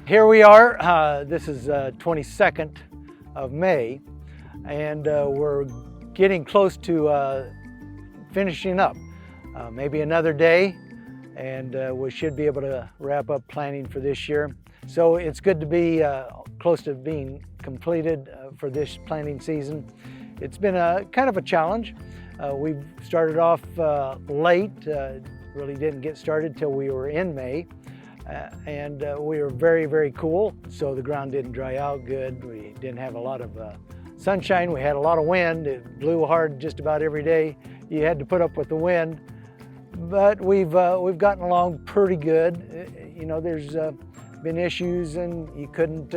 Here we are. This is 22nd of May, and we're getting close to finishing up. Maybe another day, and we should be able to wrap up planning for this year. So it's good to be close to being completed for this planting season. It's been a kind of a challenge. We've started off late, really didn't get started till we were in May. And we were very, very cool, so the ground didn't dry out good. We didn't have a lot of sunshine. We had a lot of wind. It blew hard just about every day. You had to put up with the wind, but we've gotten along pretty good. You know, there's been issues, and you couldn't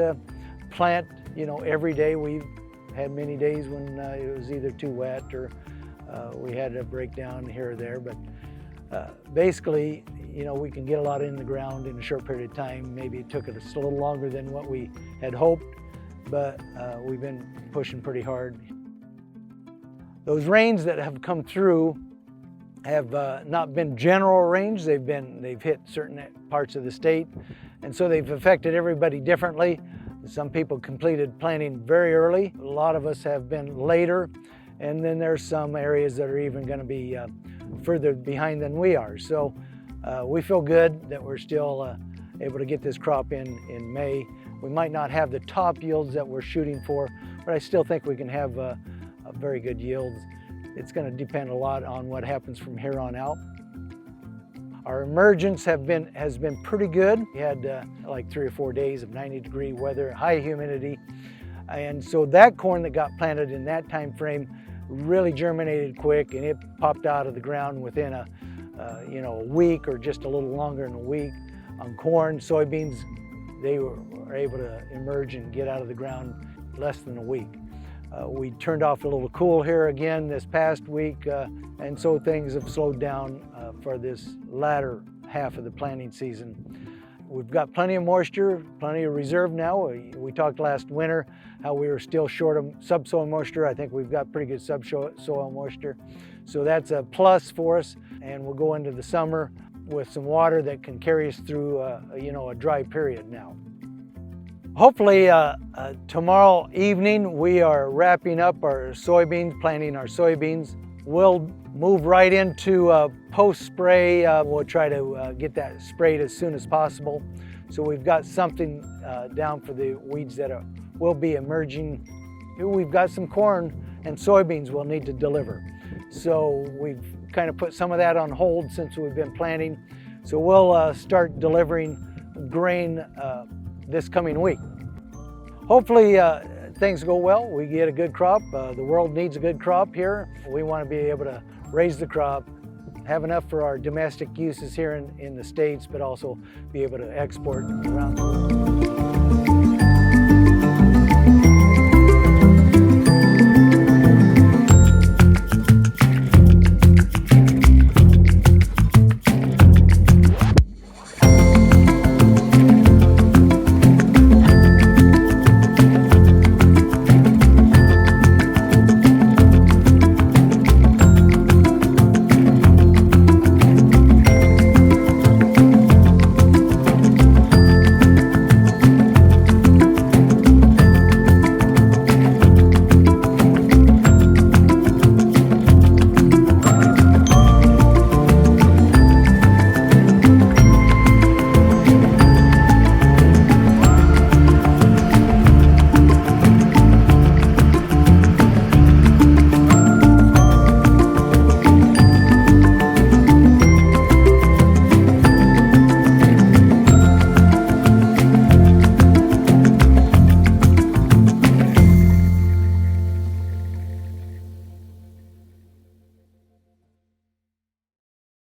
plant, you know, every day. We've had many days when it was either too wet or we had a breakdown here or there, but basically, you know, we can get a lot in the ground in a short period of time. Maybe it took us a little longer than what we had hoped, but we've been pushing pretty hard. Those rains that have come through have not been general rains. They've hit certain parts of the state, and so they've affected everybody differently. Some people completed planting very early. A lot of us have been later, and then there's some areas that are even going to be further behind than we are. So we feel good that we're still able to get this crop in May. We might not have the top yields that we're shooting for, but I still think we can have a very good yields. It's going to depend a lot on what happens from here on out. Our emergence has been pretty good. We had like 3 or 4 days of 90-degree weather, high humidity, and so that corn that got planted in that time frame really germinated quick, and it popped out of the ground within a week or just a little longer than a week. On corn, soybeans, they were able to emerge and get out of the ground less than a week. We turned off a little cool here again this past week, and so things have slowed down for this latter half of the planting season. We've got plenty of moisture, plenty of reserve now. We talked last winter how we were still short of subsoil moisture. I think we've got pretty good subsoil moisture. So that's a plus for us, and we'll go into the summer with some water that can carry us through a dry period now. Hopefully tomorrow evening we are wrapping up our soybeans, planting our soybeans. We'll move right into post-spray. We'll try to get that sprayed as soon as possible. So we've got something down for the weeds that will be emerging. We've got some corn and soybeans we'll need to deliver. So we've kind of put some of that on hold since we've been planting. So we'll start delivering grain this coming week. Hopefully things go well. We get a good crop. The world needs a good crop here. We want to be able to raise the crop, have enough for our domestic uses here in the States, but also be able to export around the world.